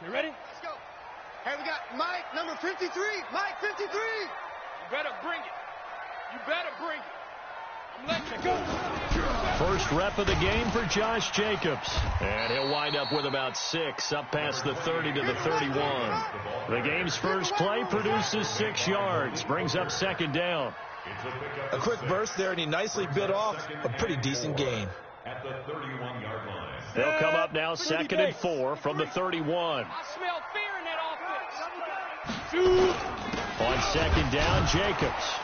Okay, ready? Let's go. Hey, we got Mike, number 53. Mike, 53. You better bring it. You better bring it. I'm letting you go. First rep of the game for Josh Jacobs. And he'll wind up with about 6, up past the 30 to the 31. The game's first play produces 6 yards, brings up second down. A quick burst there, and he nicely bit off a pretty decent gain. At the 31-yard line. They'll come up now 2nd and 4 from the 31. I smell fear in that offense. On second down, Jacobs.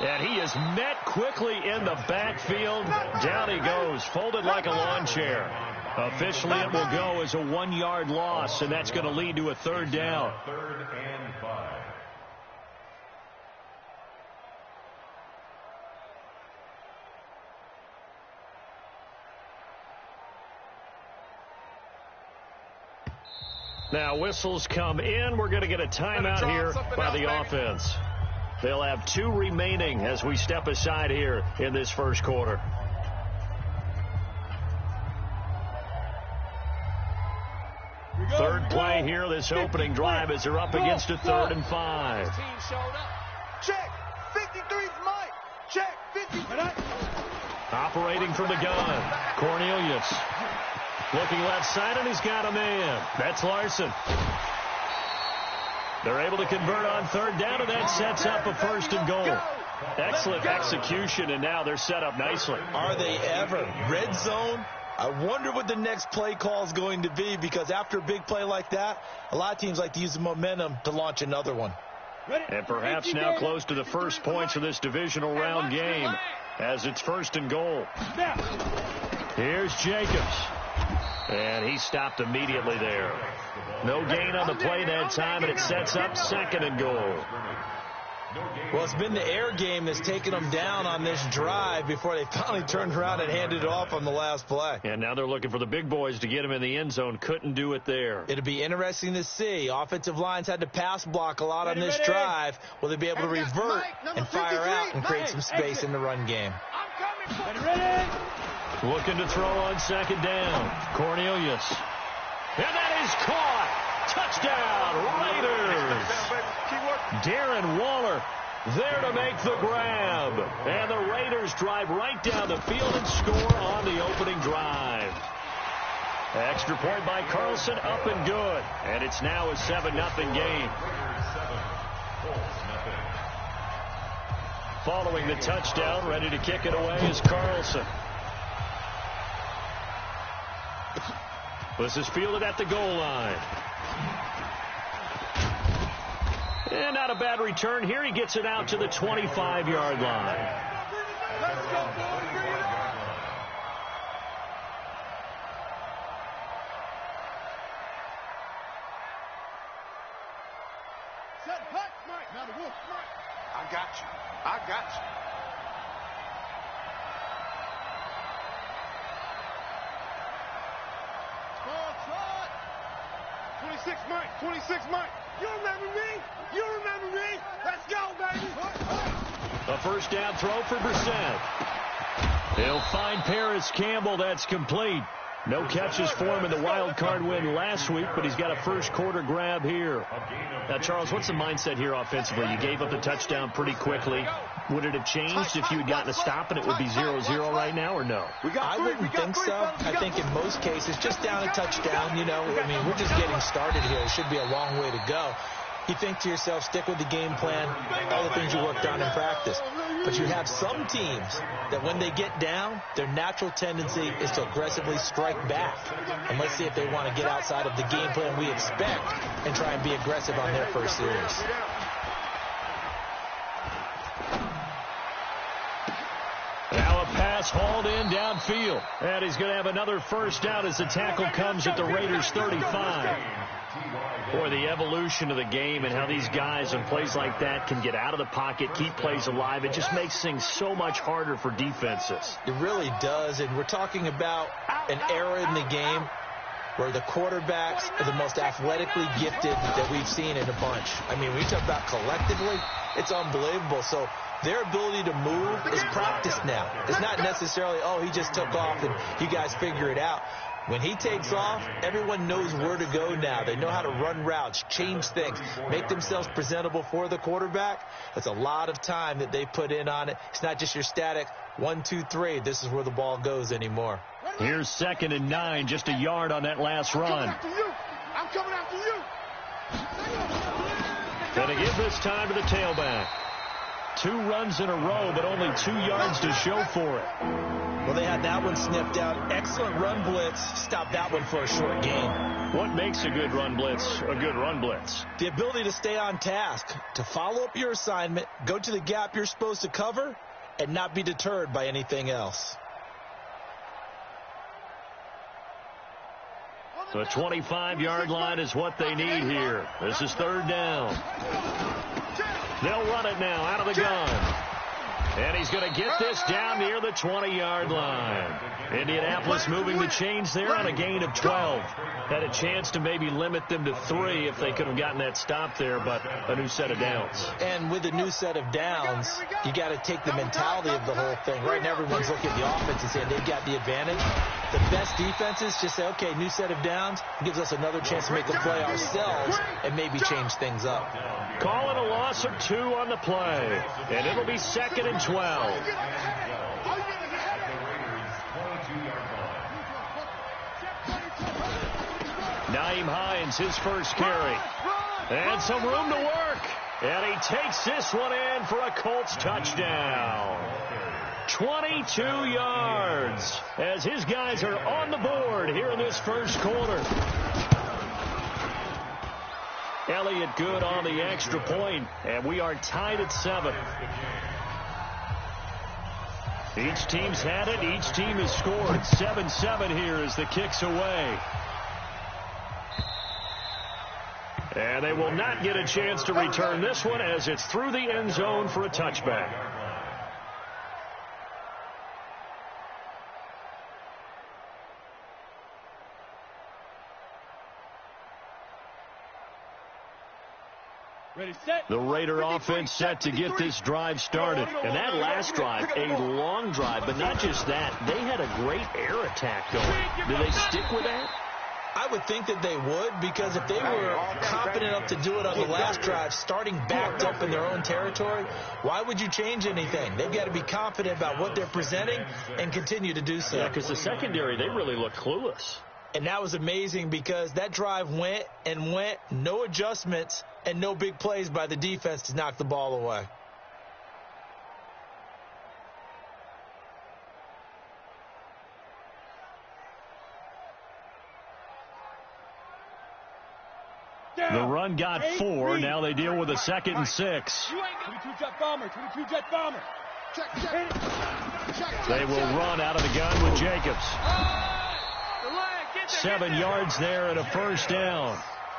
And he is met quickly in the backfield. Down he goes, folded like a lawn chair. Officially, it will go as a 1-yard loss, and that's going to lead to a third down. 3rd and 5. Now, whistles come in. We're going to get a timeout here by the offense. They'll have 2 remaining as we step aside here in this first quarter. Third play here, this opening drive, as they're up against a 3rd and 5. Check. 53's Mike. Check. 53. Operating from the gun, Cornelius. Looking left side, and he's got a man. That's Larson. They're able to convert on 3rd down, and that sets up a 1st and goal. Excellent execution, and now they're set up nicely. Are they ever? Red zone? I wonder what the next play call is going to be, because after a big play like that, a lot of teams like to use the momentum to launch another one. And perhaps now close to the first points of this divisional round game, as it's 1st and goal. Here's Jacobs. And he stopped immediately there. No gain on the play that time, and it sets up 2nd and goal. Well, it's been the air game that's taken them down on this drive before they finally turned around and handed it off on the last play. And now they're looking for the big boys to get him in the end zone. Couldn't do it there. It'll be interesting to see. Offensive lines had to pass block a lot on this drive. Will they be able to revert and fire out and create some space in the run game? Looking to throw on 2nd down. Cornelius. And that is caught. Touchdown, Raiders. Darren Waller there to make the grab. And the Raiders drive right down the field and score on the opening drive. Extra point by Carlson, up and good. And it's now a 7-0 game. Following the touchdown, ready to kick it away is Carlson. This is fielded at the goal line. And not a bad return here. He gets it out to the 25-yard line. Let's go, boys. Bring it on. Set hut, Mike. Now the wolf, Mike. I got you. I got you. Ball shot. 26 Mike. 26 Mike. You remember me? You remember me? Let's go, baby. A first down throw for Brissett. He'll find Paris Campbell. That's complete. No catches for him in the wild card win last week, but he's got a first quarter grab here. Now, Charles, what's the mindset here offensively? You gave up the touchdown pretty quickly. Would it have changed if you had gotten a stop and it would be 0-0 right now, or no? I wouldn't think so. I think in most cases, just down a touchdown, you know, I mean, we're just getting started here. It should be a long way to go. You think to yourself, stick with the game plan, all the things you worked on in practice. But you have some teams that when they get down, their natural tendency is to aggressively strike back. And let's see if they want to get outside of the game plan we expect and try and be aggressive on their first series. Now a pass hauled in downfield. And he's going to have another first down as the tackle comes at the Raiders' 35. Boy, the evolution of the game and how these guys on plays like that can get out of the pocket, keep plays alive, it just makes things so much harder for defenses. It really does, and we're talking about an era in the game where the quarterbacks are the most athletically gifted that we've seen in a bunch. I mean, when you talk about collectively, it's unbelievable. So their ability to move is practiced now. It's not necessarily, oh, he just took off and you guys figure it out. When he takes off, everyone knows where to go now. They know how to run routes, change things, make themselves presentable for the quarterback. That's a lot of time that they put in on it. It's not just your static 1, 2, 3. This is where the ball goes anymore. Here's 2nd and 9, just a yard on that last run. I'm coming after you. Gonna give this time to the tailback. 2 runs in a row, but only 2 yards to show for it. Well, they had that one snipped out. Excellent run blitz. Stop that one for a short gain. What makes a good run blitz a good run blitz? The ability to stay on task, to follow up your assignment, go to the gap you're supposed to cover, and not be deterred by anything else. The 25-yard line is what they need here. This is 3rd down. They'll run it now out of the gun. And he's going to get this down near the 20-yard line. Indianapolis moving the chains there on a gain of 12. Had a chance to maybe limit them to 3 if they could have gotten that stop there, but a new set of downs. And with a new set of downs, you got to take the mentality of the whole thing. Right now, everyone's looking at the offense and saying they've got the advantage. The best defenses just say, okay, new set of downs, gives us another chance to make a play ourselves and maybe change things up. Call it a loss of 2 on the play, and it'll be 2nd and 12. Nyheim Hines, his first carry. And some room to work. And he takes this one in for a Colts touchdown. 22 yards as his guys are on the board here in this first quarter. Elliott good on the extra point, and we are tied at 7. Each team's had it. Each team has scored. 7-7 here as the kick's away. And they will not get a chance to return this one as it's through the end zone for a touchback. The Raider offense set to get this drive started. And that last drive, a long drive, but not just that. They had a great air attack going. Do they stick with that? I would think that they would, because if they were confident enough to do it on the last drive, starting backed up in their own territory, why would you change anything? They've got to be confident about what they're presenting and continue to do so. Yeah, because the secondary, they really look clueless. And that was amazing because that drive went and went, no adjustments, and no big plays by the defense to knock the ball away. The run got 4. Now they deal with a 2nd and 6. 22-jet bomber, 22-jet bomber. They will run out of the gun with Jacobs. 7 yards there and a first down.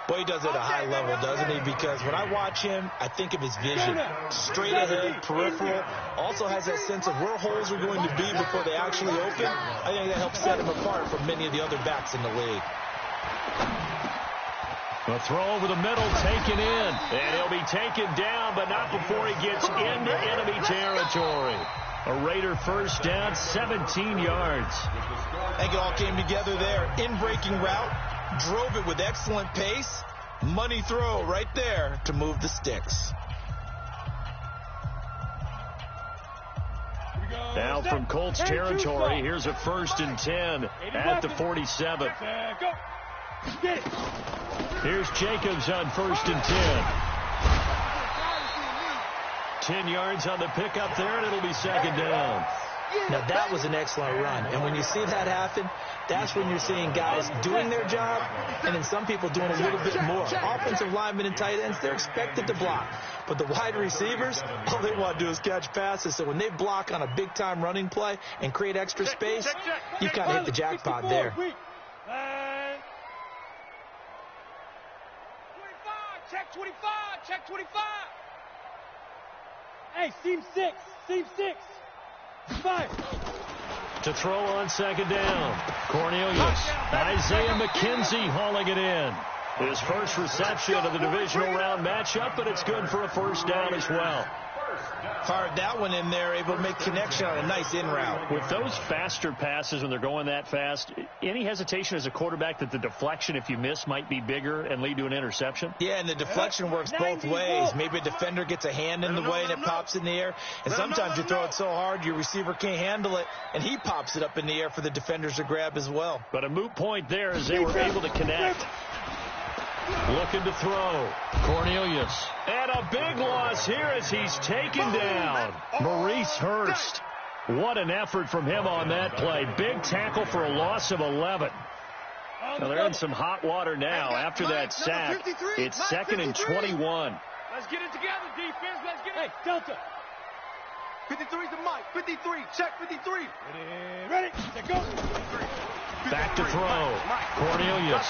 Boy, he does it at a high level, doesn't he? Because when I watch him, I think of his vision. Straight ahead, peripheral. Also has that sense of where holes are going to be before they actually open. I think that helps set him apart from many of the other backs in the league. A throw over the middle, taken in. And he'll be taken down, but not before he gets into enemy territory. A Raider first down, 17 yards. I think it all came together there. In-breaking route, drove it with excellent pace. Money throw right there to move the sticks. Now from Colts territory, here's a 1st and 10 at the 47. Here's Jacobs on 1st and 10. 10 yards on the pickup there, and it'll be 2nd down. Now, that was an excellent run. And when you see that happen, that's when you're seeing guys doing their job and then some people doing a little bit more. Offensive linemen and tight ends, they're expected to block. But the wide receivers, all they want to do is catch passes. So when they block on a big-time running play and create extra space, you kind of hit the jackpot there. 25, check 25, check 25. Hey, seam 6, seam 6. 5. To throw on 2nd down. Cornelius. Isaiah McKenzie hauling it in. His first reception of the divisional round matchup, but it's good for a first down as well. Fired that one in there, able to make connection on a nice in route. With those faster passes when they're going that fast, any hesitation as a quarterback that the deflection, if you miss, might be bigger and lead to an interception? Yeah, and the deflection works both ways. Maybe a defender gets a hand in the way and it pops in the air. And sometimes you throw it so hard your receiver can't handle it, and he pops it up in the air for the defenders to grab as well. But a moot point there as they were able to connect. Looking to throw. Cornelius. And a big loss here as he's taken down. Maurice Hurst. What an effort from him on that play. Big tackle for a loss of 11. Now they're in some hot water now after that sack. It's 2nd and 21. Let's get it together, defense. Let's get it. Hey, Delta. 53's the Mike. 53. Check 53. Ready. Set, go. Back to throw. Cornelius.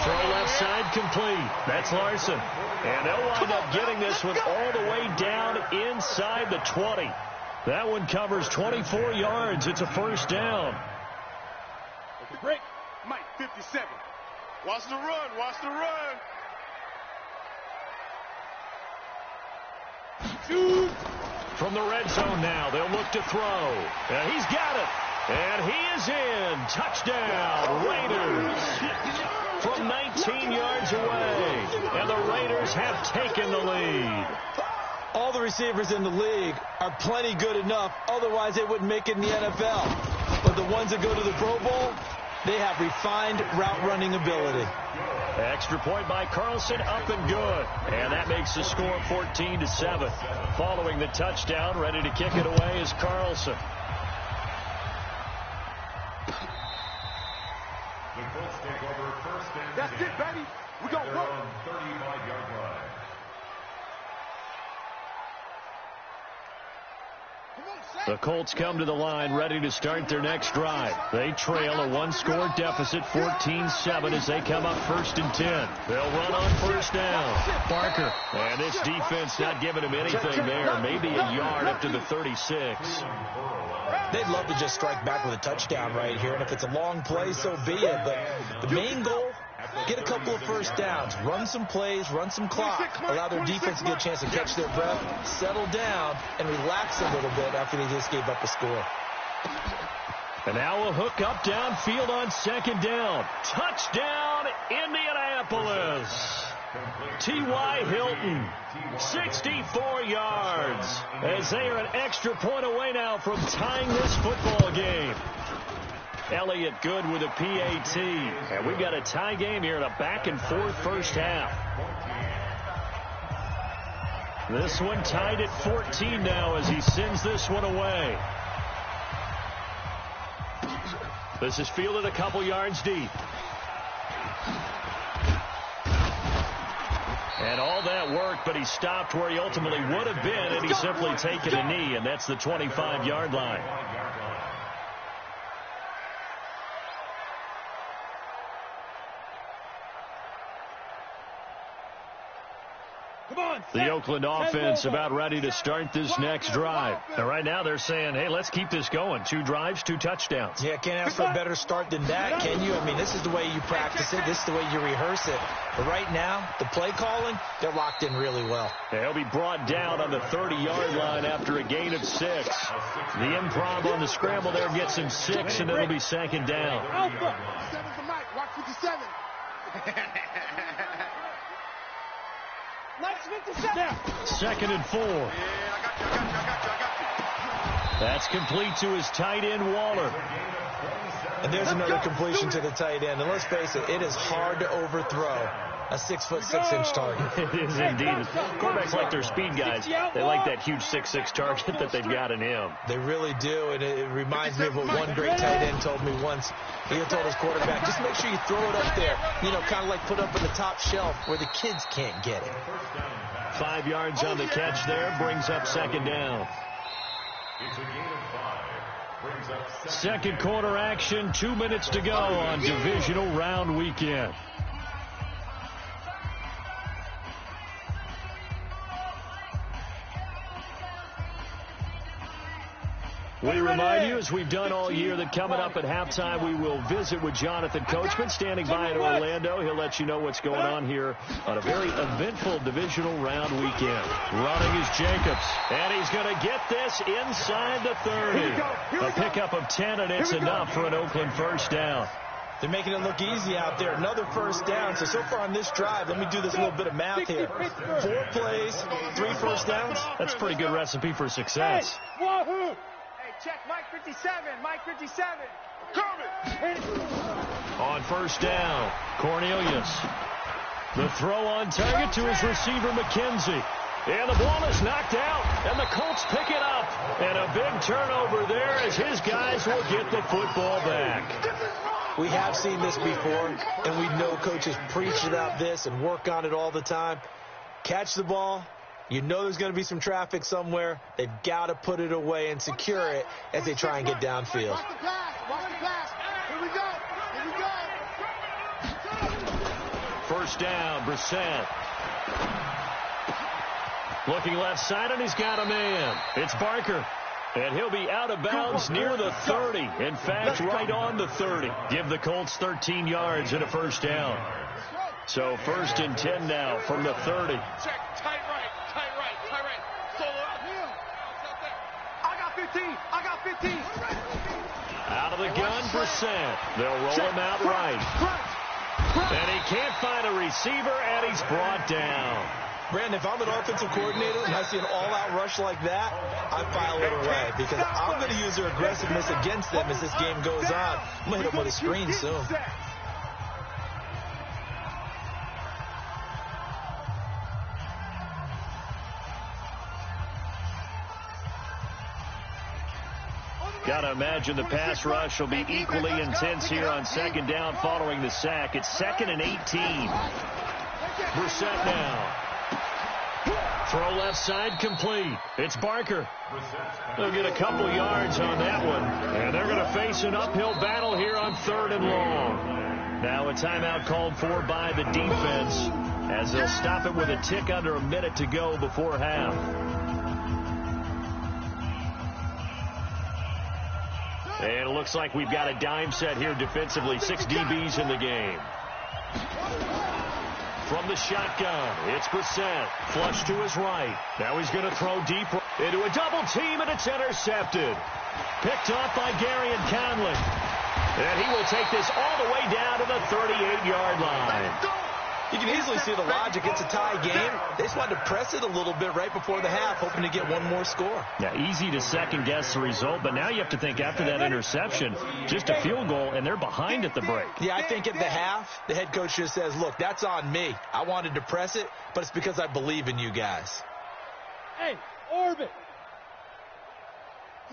Throw left side complete. That's Larson. And they'll wind up getting this one all the way down inside the 20. That one covers 24 yards. It's a first down. Break. Mike, 57. Watch the run. Watch the run. Shoot. From the red zone now, they'll look to throw. And he's got it. And he is in. Touchdown, Raiders. From 19 yards away. And the Raiders have taken the lead. All the receivers in the league are plenty good enough. Otherwise, they wouldn't make it in the NFL. But the ones that go to the Pro Bowl, they have refined route running ability. Extra point by Carlson, up and good. And that makes the score 14-7. Following the touchdown, ready to kick it away is Carlson. That's it, baby. We gon' work. 35-yard line. The Colts come to the line ready to start their next drive. They trail a one-score deficit 14-7 as they come up 1st and 10. They'll run on first down. Barker. And this defense not giving him anything there. Maybe a yard up to the 36. They'd love to just strike back with a touchdown right here. And if it's a long play, so be it. But the main goal, get a couple of first downs, run some plays, run some clock, allow their defense to get a chance to catch their breath, settle down, and relax a little bit after they just gave up a score. And now a hook up downfield on 2nd down. Touchdown, Indianapolis. T.Y. Hilton, 64 yards, as they are an extra point away now from tying this football game. Elliott good with a PAT. And we've got a tie game here in a back-and-forth first half. This one tied at 14 now as he sends this one away. This is fielded a couple yards deep. And all that work, but he stopped where he ultimately would have been had he simply taken a knee, and that's the 25-yard line. The Oakland offense about ready to start this next drive. And right now they're saying, hey, let's keep this going. 2 drives, 2 touchdowns. Yeah, can't ask for a better start than that, can you? I mean, this is the way you practice it. This is the way you rehearse it. But right now, the play calling, they're locked in really well. Yeah, he'll be brought down on the 30-yard line after a gain of 6. The improv on the scramble there gets him 6, and it'll be 2nd down. Alpha. 7 for Mike. Watch 57. Mike 57. 2nd and 4. Yeah, I got you. That's complete to his tight end, Waller. And there's another completion to the tight end. And let's face it, it is hard to overthrow a 6'6" target. It is indeed. Quarterbacks like their speed guys. They like that huge 6'6" target that they've got in him. They really do, and it reminds me of what one great tight end told me once. He told his quarterback, just make sure you throw it up there, you know, kind of like put up on the top shelf where the kids can't get it. 5 yards on the catch there, brings up 2nd down. It's a gain of 5. Brings up 2nd quarter action, 2 minutes to go on divisional round weekend. We remind you, as we've done all year, that coming up at halftime, we will visit with Jonathan Coachman standing by in Orlando. He'll let you know what's going on here on a very eventful divisional round weekend. Running is Jacobs, and he's going to get this inside the 30. A pickup of 10, and it's enough for an Oakland first down. They're making it look easy out there. Another first down. So far on this drive, let me do this little bit of math here. 4 plays, 3 first downs. That's a pretty good recipe for success. Hey, Wahoo! Hey, check Mike 57. Mike 57. Coming. On first down, Cornelius. The throw on target to his receiver, McKenzie. And the ball is knocked out, and the Colts pick it up. And a big turnover there as his guys will get the football back. We have seen this before, and we know coaches preach about this and work on it all the time. Catch the ball. You know there's going to be some traffic somewhere. They've got to put it away and secure it as they try and get downfield. Watch the pass. Watch the pass. Here we go. Here we go. First down, Brissett. Looking left side, and he's got a man. It's Barker. And he'll be out of bounds near the 30. In fact, right on the 30. Give the Colts 13 yards and a first down. So first and 10 now from the 30. Check. Tight right. Solo out here. I got 15. Out of the gun, Brissett. They'll roll him out right. And he can't find a receiver, and he's brought down. Brandon, if I'm an offensive coordinator and I see an all-out rush like that, I file it away because I'm going to use their aggressiveness against them as this game goes on. I'm going to hit them with a screen soon. Got to imagine the pass rush will be equally intense here on second down following the sack. It's 2nd and 18. Brissett now. Throw left side complete. It's Barker. They'll get a couple yards on that one. And they're going to face an uphill battle here on 3rd and long. Now a timeout called for by the defense as they'll stop it with a tick under a minute to go before half. And it looks like we've got a dime set here defensively. 6 DBs in the game. From the shotgun, it's Brissett. Flush to his right. Now he's going to throw deep into a double team, and it's intercepted. Picked off by Gary and Conley. And he will take this all the way down to the 38-yard line. You can easily see the logic. It's a tie game. They just wanted to press it a little bit right before the half, hoping to get one more score. Yeah, easy to second-guess the result, but now you have to think after that interception, just a field goal, and they're behind at the break. Yeah, I think at the half, the head coach just says, look, that's on me. I wanted to press it, but it's because I believe in you guys. Hey, orbit.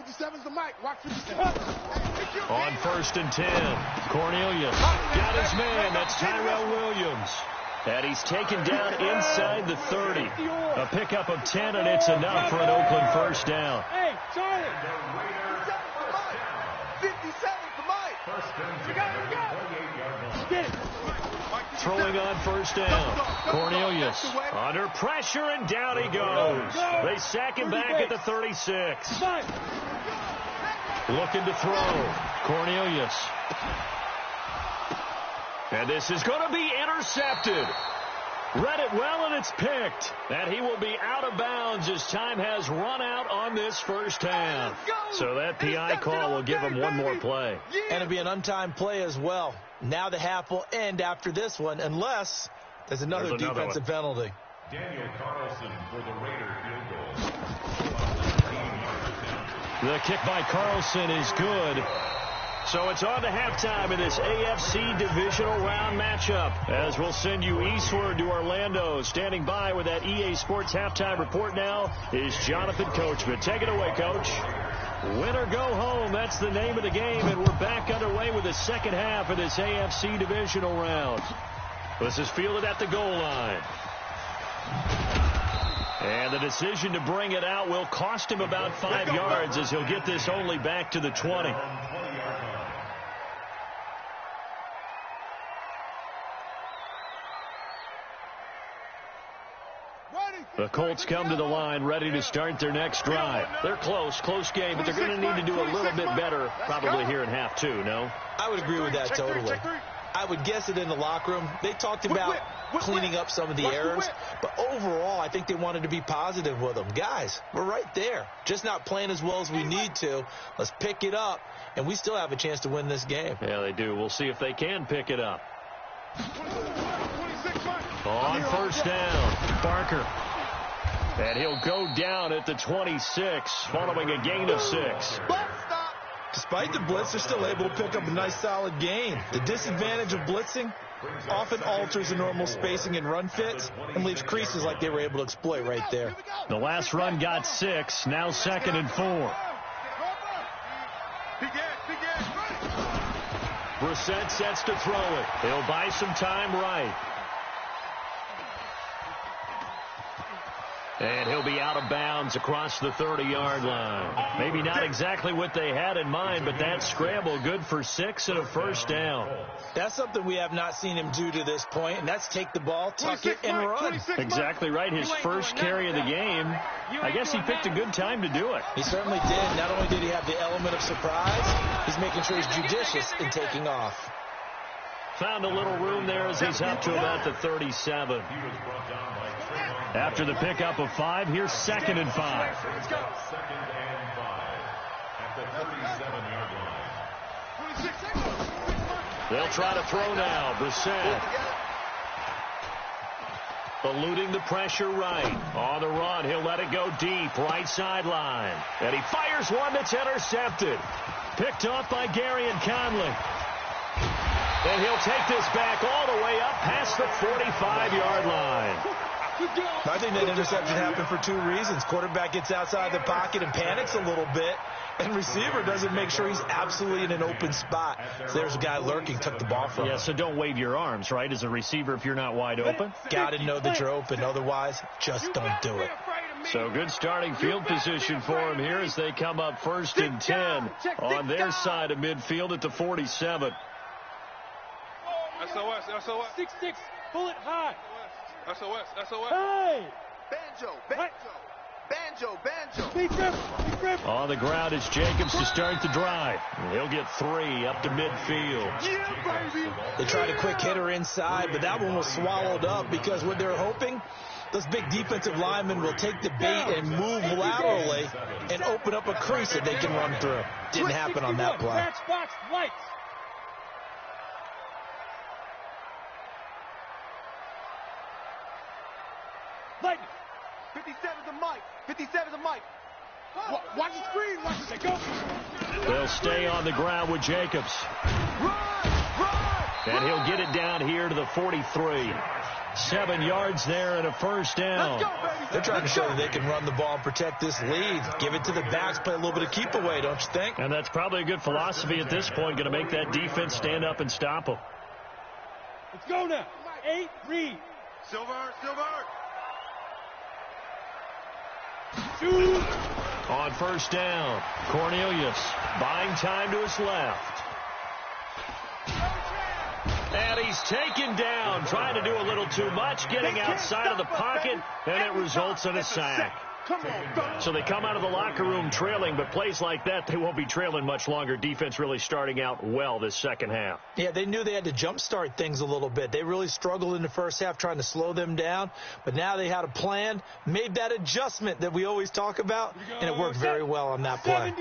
57's the mic. Watch 57. On 1st and 10, Cornelius got his man. That's Tyrell Williams. And he's taken down inside the 30. A pickup of 10, and it's enough for an Oakland first down. Hey, Charlie. 57's the mic. We got it. Get it. Throwing on first down. Cornelius under pressure, and down he goes. They sack him back at the 36. Looking to throw. Cornelius. And this is going to be intercepted. Read it well, and it's picked. And he will be out of bounds as time has run out on this first half. So that PI call will give him one more play. And it'll be an untimed play as well. Now the half will end after this one, unless there's another defensive penalty. Daniel Carlson for the Raider field goal. The kick by Carlson is good. So it's on to halftime in this AFC divisional round matchup, as we'll send you eastward to Orlando. Standing by with that EA Sports halftime report now is Jonathan Coachman. Take it away, Coach. Win or go home, that's the name of the game, and we're back underway with the second half of this AFC divisional round. This is fielded at the goal line. And the decision to bring it out will cost him about 5 yards, as he'll get this only back to the 20. Ready, The Colts come to the line ready to start their next drive. They're close game, but they're going to need to do a little bit better probably here in half two, no? I would agree with that totally. I would guess it in the locker room. They talked about cleaning up some of the errors, but overall, I think they wanted to be positive with them. Guys, we're right there. Just not playing as well as we need to. Let's pick it up, and we still have a chance to win this game. Yeah, they do. We'll see if they can pick it up. On first down, Barker. And he'll go down at the 26, following a gain of 6. Despite the blitz, they're still able to pick up a nice, solid gain. The disadvantage of blitzing often alters the normal spacing and run fits and leaves creases like they were able to exploit right there. The last run got 6, now 2nd and 4. Brissett sets to throw it. He'll buy some time right. And he'll be out of bounds across the 30-yard line. Maybe not exactly what they had in mind, but that scramble good for 6 and a first down. That's something we have not seen him do to this point, and that's take the ball, tuck it, and run. Exactly right. His first carry of the game. I guess he picked a good time to do it. He certainly did. Not only did he have the element of surprise, he's making sure he's judicious in taking off. Found a little room there as he's up to about the 37. After the pickup of 5, here's 2nd and 5. Let's go. 2nd and 5 at the 37-yard line. They'll try to throw now. Brissett eluding the pressure right. On the run, he'll let it go deep. Right sideline. And he fires one that's intercepted. Picked off by Gary and Conley. And he'll take this back all the way up past the 45-yard line. I think that interception happened for 2 reasons. Quarterback gets outside the pocket and panics a little bit, and receiver doesn't make sure he's absolutely in an open spot. So there's a guy lurking, took the ball from him. Yeah, so don't wave your arms, right, as a receiver if you're not wide open. Got to know that you're open. Otherwise, just don't do it. So good starting field position for him here as they come up 1st and 10 on their side of midfield at the 47. SOS. 6-6, pull it high. SOS. Hey! Banjo. On the ground is Jacobs to start the drive. He'll get 3 up to midfield. Yeah, baby. They tried a quick hitter inside, but that one was swallowed up because what they're hoping, those big defensive linemen will take the bait and move laterally and open up a crease that they can run through. Didn't happen on that play. Box, lights. Lightning. 57's a Mike. Watch the screen. Go. They'll stay on the ground with Jacobs. And he'll get it down here to the 43. 7 yards there and a first down. They're trying to show that they can run the ball and protect this lead. Give it to the backs, play a little bit of keep away, don't you think? And that's probably a good philosophy at this point, going to make that defense stand up and stop them. Let's go now. 8, read. Silver. On first down, Cornelius buying time to his left. And he's taken down, trying to do a little too much, getting outside of the pocket, and it results in a sack. So they come out of the locker room trailing, but plays like that, they won't be trailing much longer. Defense really starting out well this second half. Yeah, they knew they had to jumpstart things a little bit. They really struggled in the first half trying to slow them down, but now they had a plan, made that adjustment that we always talk about, and it worked very well on that play.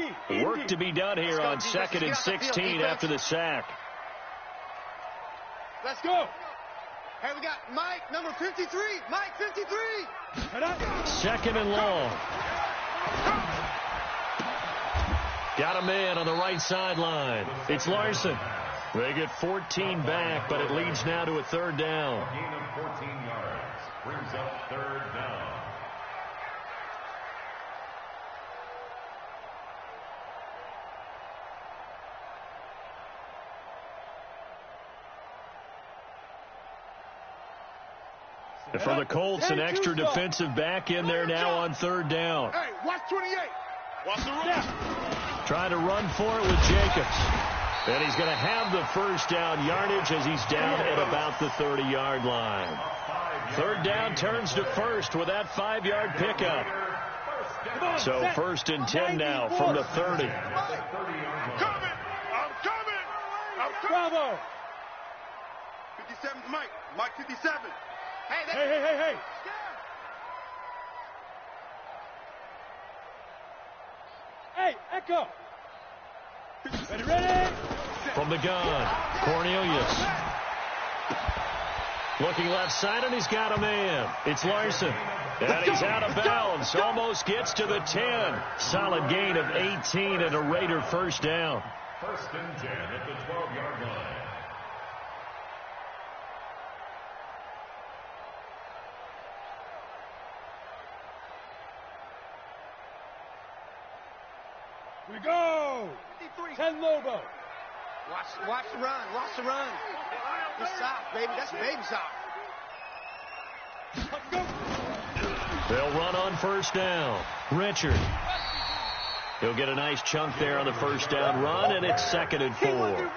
Work to be done here on 2nd and 16 after the sack. Let's go. Hey, we got Mike, number 53. Mike, 53. 2nd and long. Got a man on the right sideline. It's Larson. They get 14 back, but it leads now to a 3rd down. A gain of 14 yards brings up 3rd down. And for the Colts, an extra defensive back in there now on 3rd down. Hey, watch 28. Watch the run. Trying to run for it with Jacobs. And he's going to have the first down yardage as he's down at about the 30-yard line. A Third down turns to first with that 5-yard pickup. So 1st and 10 now from the 30. I'm coming! I'm coming! I'm coming! Bravo! 57's Mike. Mike 57. Hey. Hey, Echo. Ready? From the gun, Cornelius. Looking left side, and he's got a man. It's Larson. And he's out of bounds. Almost gets to the 10. Solid gain of 18 and a Raider first down. 1st and 10 at the 12-yard line. We go. 10 Lobo. Watch the run. Watch the run. It's soft, baby. That's baby soft. Let's go. They'll run on first down. Richard. He'll get a nice chunk there on the first down run, and it's 2nd and 4.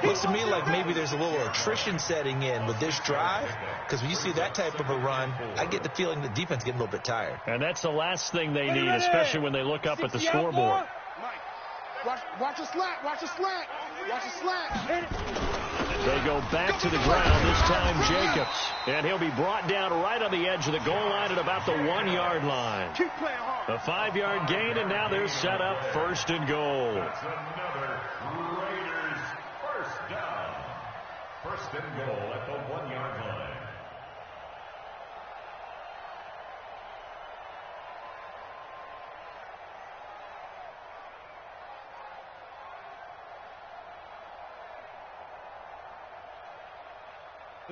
Looks to me like maybe there's a little attrition setting in with this drive, because when you see that type of a run, I get the feeling the defense getting a little bit tired. And that's the last thing they need, especially when they look up at the scoreboard. Watch the slant. Watch the slant. Watch the slant. They go back to the ground, this time Jacobs. And he'll be brought down right on the edge of the goal line at about the 1-yard line. Keep playing hard. A 5-yard gain, and now they're set up 1st and goal. That's another Raiders first down. 1st and goal at the 1-yard line.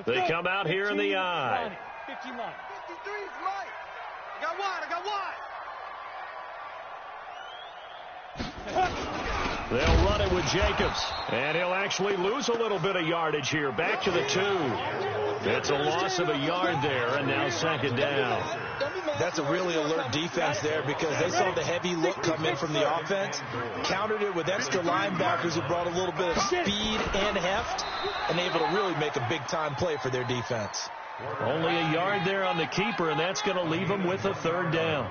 They come out here in the eye. 50 line. 53's Mike. I got wide. They'll run it with Jacobs. And he'll actually lose a little bit of yardage here. Back to the 2. It's a loss of a yard there, and now 2nd down. That's a really alert defense there because they saw the heavy look come in from the offense, countered it with extra linebackers who brought a little bit of speed and heft, and able to really make a big-time play for their defense. Only a yard there on the keeper, and that's going to leave them with a 3rd down.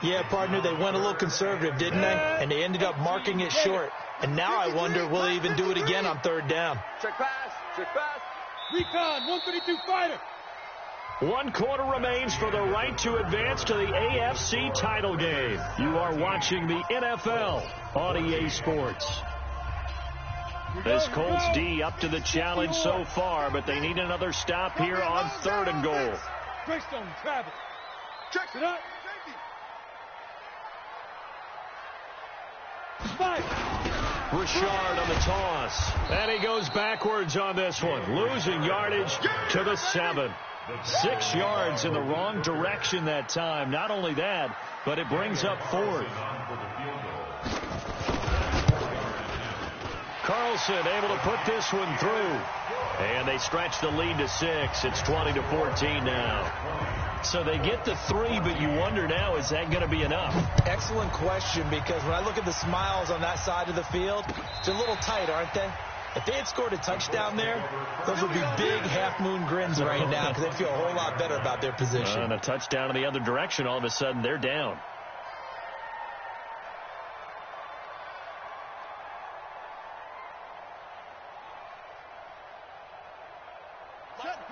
Yeah, partner, they went a little conservative, didn't they? And they ended up marking it short. And now I wonder, will they even do it again on 3rd down? Check pass. Recon, 132 fighter. 1 quarter remains for the right to advance to the AFC title game. You are watching the NFL on EA Sports. This Colts D up to the challenge so far, but they need another stop here on 3rd and goal. Greystone travel. Check it up. Five. Richard on the toss. And he goes backwards on this one, losing yardage to the 7. 6 yards in the wrong direction that time. Not only that, but it brings up 4th. Carlson able to put this one through. And they stretch the lead to 6. It's 20-14 now. So they get the 3, but you wonder now, is that going to be enough? Excellent question, because when I look at the smiles on that side of the field, it's a little tight, aren't they? If they had scored a touchdown there, those would be big half-moon grins right now because they'd feel a whole lot better about their position. And a touchdown in the other direction, all of a sudden they're down.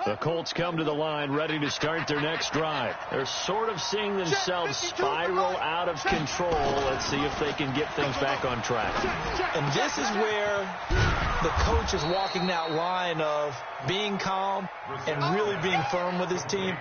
The Colts come to the line ready to start their next drive. They're sort of seeing themselves spiral out of control. Let's see if they can get things back on track. And this is where the coach is walking that line of being calm and really being firm with his team.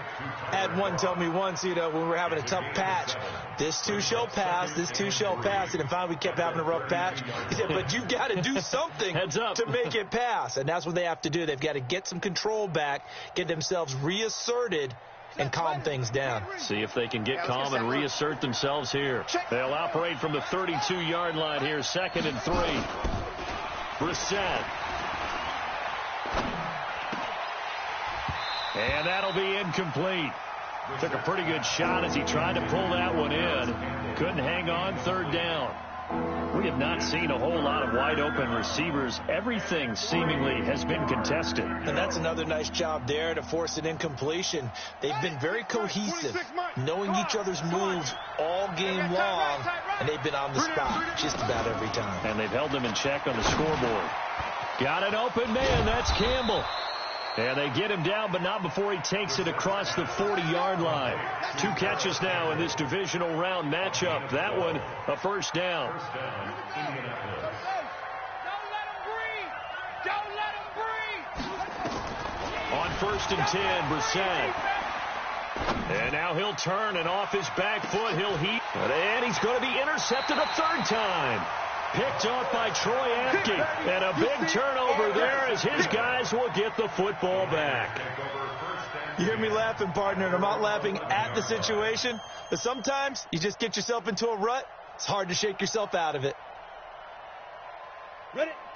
I had one tell me once, when we were having a tough patch, this too shall pass, this too shall pass. And then finally we kept having a rough patch. He said, but you've got to do something to make it pass. And that's what they have to do. They've got to get some control back, get themselves reasserted, and calm things down. See if they can get calm and reassert themselves here. They'll operate from the 32-yard line here, 2nd and 3. Brissett. And that'll be incomplete. Took a pretty good shot as he tried to pull that one in. Couldn't hang on 3rd down. We have not seen a whole lot of wide-open receivers. Everything seemingly has been contested. And that's another nice job there to force an incompletion. They've been very cohesive, knowing each other's moves all game long, and they've been on the spot just about every time. And they've held them in check on the scoreboard. Got an open man. That's Campbell. And they get him down, but not before he takes it across the 40-yard line. 2 catches now in this divisional round matchup. That one, a first down. Don't let him breathe. Don't let him breathe. On 1st and 10, Brissett. And now he'll turn, and off his back foot, he'll heat. And he's going to be intercepted a 3rd time. Picked off by Troy Apke. And a big turnover there as his guys will get the football back. You hear me laughing, partner, and I'm not laughing at the situation. But sometimes you just get yourself into a rut. It's hard to shake yourself out of it.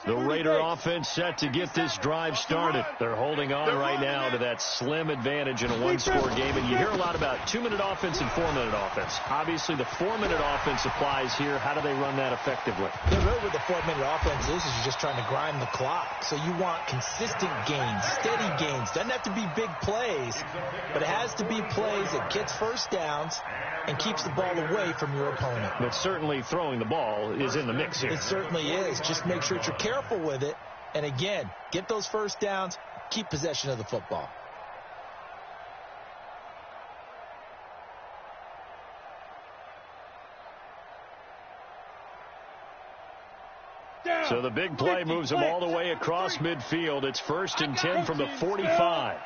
The Raider offense set to get this drive started. They're holding on right now to that slim advantage in a 1-score game. And you hear a lot about 2-minute offense and 4-minute offense. Obviously, the 4-minute offense applies here. How do they run that effectively? Yeah, really what the 4-minute offense is you're just trying to grind the clock. So you want consistent gains, steady gains. Doesn't have to be big plays, but it has to be plays that gets first downs and keeps the ball away from your opponent. But certainly throwing the ball is in the mix here. It certainly is. Just make sure that you're careful with it. And again, get those first downs, keep possession of the football. So the big play moves them all the way across midfield. It's 1st and 10 from the 45.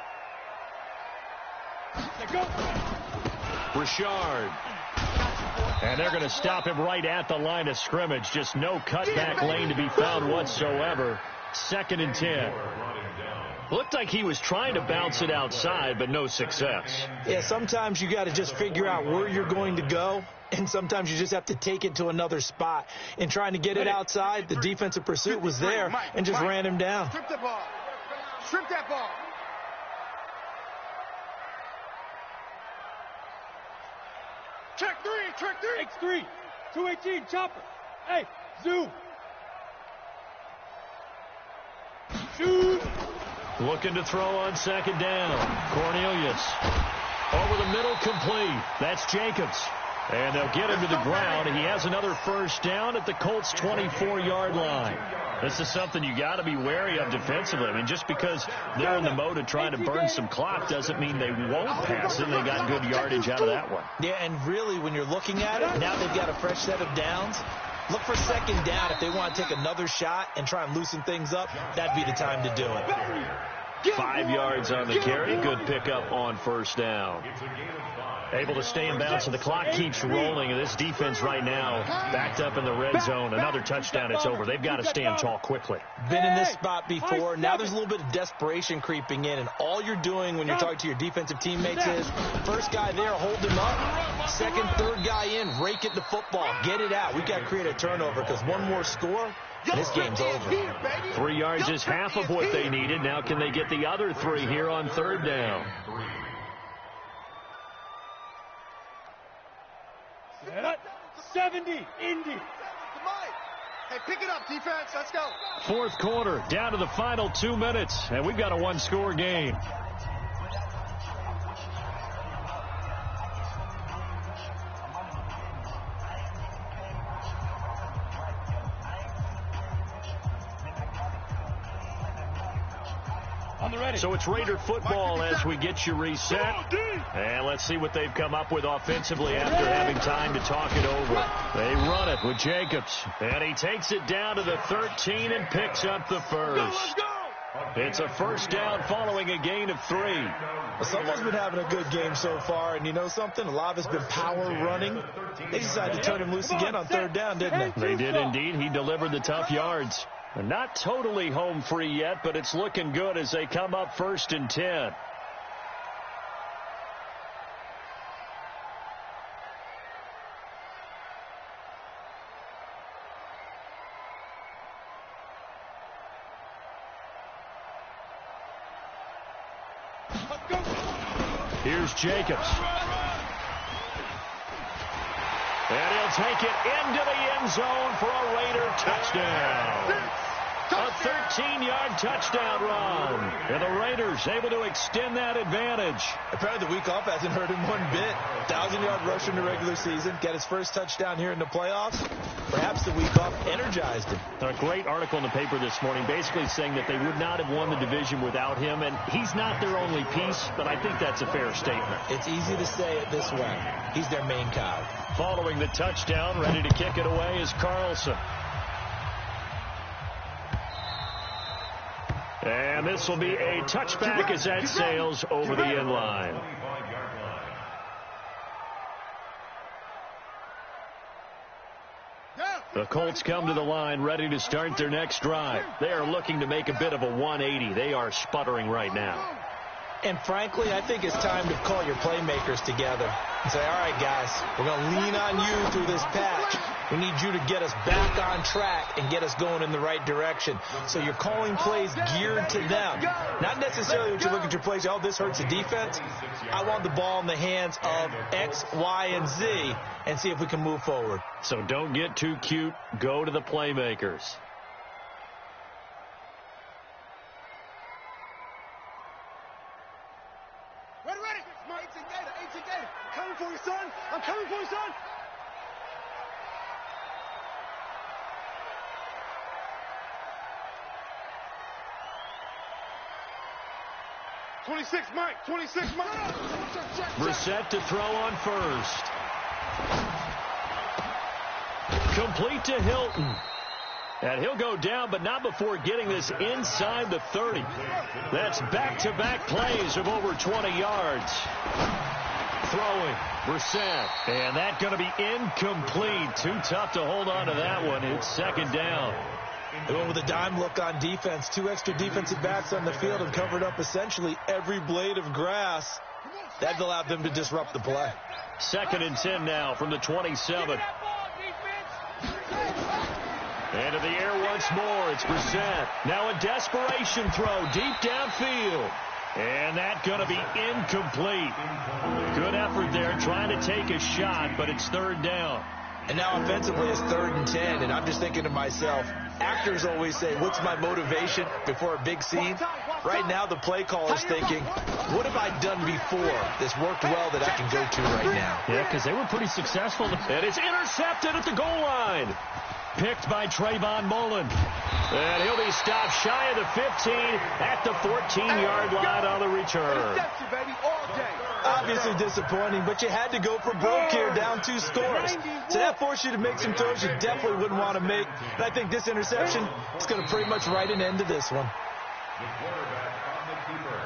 Richard. And they're going to stop him right at the line of scrimmage. Just no cutback lane to be found whatsoever. 2nd and 10. Looked like he was trying to bounce it outside, but no success. Yeah, sometimes you got to just figure out where you're going to go, and sometimes you just have to take it to another spot. In trying to get it outside, the defensive pursuit was there and just ran him down. Strip the ball. Strip that ball. Check 3. X3. 218, chopper. Hey, zoom. Shoot. Looking to throw on 2nd down. Cornelius. Over the middle, complete. That's Jacobs. And they'll get him to the ground. He has another first down at the Colts' 24-yard line. This is something you got to be wary of defensively. I mean, just because they're in the mode of trying to burn some clock doesn't mean they won't pass it. They got good yardage out of that one. Yeah, and really, when you're looking at it, now they've got a fresh set of downs. Look for 2nd down. If they want to take another shot and try and loosen things up, that'd be the time to do it. 5 yards on the carry. Good pickup on 1st down. Able to stay in bounds, and the clock keeps rolling. And this defense right now backed up in the red zone. Another touchdown, it's over. They've got to stand tall quickly. Been in this spot before. Now there's a little bit of desperation creeping in, and all you're doing when you're talking to your defensive teammates is first guy there, hold him up. 2nd, 3rd guy in, rake at the football. Get it out. We've got to create a turnover because one more score, and this game's over. 3 yards is half of what they needed. Now can they get the other 3 here on 3rd down? 70, Indy. Hey, pick it up, defense. Let's go. 4th quarter, down to the final 2 minutes, and we've got a 1-score game. So it's Raider football as we get you reset. And let's see what they've come up with offensively after having time to talk it over. They run it with Jacobs. And he takes it down to the 13 and picks up the first. It's a first down following a gain of 3. Well, someone's been having a good game so far, and you know something? A lot of it's been power running. They decided to turn him loose again on 3rd down, didn't they? They did indeed. He delivered the tough yards. They're not totally home free yet, but it's looking good as they come up 1st and 10. Here's Jacobs. And he'll take it into the end zone for a Raider touchdown. A 13-yard touchdown run. And the Raiders able to extend that advantage. Apparently the week off hasn't hurt him one bit. 1,000-yard rush in the regular season. Get his first touchdown here in the playoffs. Perhaps the week off energized him. A great article in the paper this morning basically saying that they would not have won the division without him. And he's not their only piece, but I think that's a fair statement. It's easy to say it this way. He's their main cow. Following the touchdown, ready to kick it away is Carlson. And this will be a touchback as that sails over the end line. The Colts come to the line ready to start their next drive. They are looking to make a bit of a 180. They are sputtering right now. And frankly, I think it's time to call your playmakers together and say, all right, guys, we're going to lean on you through this patch. We need you to get us back on track and get us going in the right direction. So you're calling plays geared to them. Not necessarily when you look at your plays, oh, this hurts the defense. I want the ball in the hands of X, Y, and Z and see if we can move forward. So don't get too cute. Go to the playmakers. Coming for you, son. I'm coming for you, son. Mike. 26, Mike. Brissett to throw on first. Complete to Hilton. And he'll go down, but not before getting this inside the 30. That's back-to-back plays of over 20 yards. Throwing, Brissett. And that's going to be incomplete. Too tough to hold on to that one. It's second down. They went with a dime look on defense. 2 extra defensive backs on the field and covered up essentially every blade of grass. That allowed them to disrupt the play. 2nd and 10 now from the 27. And in the air once more, it's Brissett. Now a desperation throw deep downfield. And that's going to be incomplete. Good effort there trying to take a shot, but it's 3rd down. And now offensively it's 3rd and 10, and I'm just thinking to myself, actors always say, what's my motivation before a big scene? Right now the play caller's thinking, what have I done before that's worked well that I can go to right now? Yeah, because they were pretty successful. And it's intercepted at the goal line. Picked by Trayvon Mullen. And he'll be stopped shy of the 15 at the 14-yard line on the return. Obviously disappointing, but you had to go for broke here, down 2 scores. So that forced you to make some throws you definitely wouldn't want to make. And I think this interception is going to pretty much write an end to this one. The quarterback on the keeper.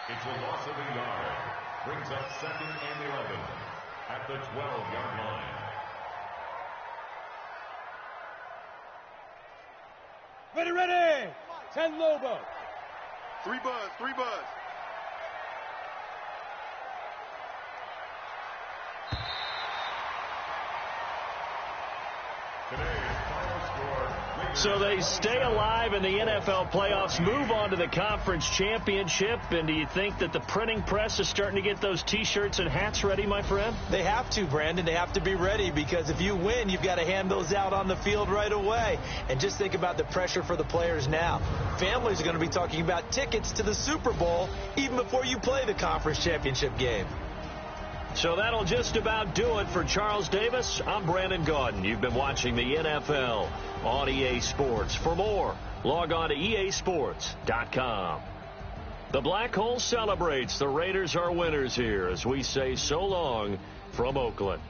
It's a loss of a yard. Brings up 2nd and 11 at the 12-yard line. Ready. 10 Lobo. 3 buzz. So they stay alive in the NFL playoffs, move on to the conference championship. And do you think that the printing press is starting to get those T-shirts and hats ready, my friend? They have to, Brandon. They have to be ready because if you win, you've got to hand those out on the field right away. And just think about the pressure for the players now. Families are going to be talking about tickets to the Super Bowl even before you play the conference championship game. So that'll just about do it for Charles Davis. I'm Brandon Gaudin. You've been watching the NFL on EA Sports. For more, log on to easports.com. The Black Hole celebrates. The Raiders are winners here as we say so long from Oakland.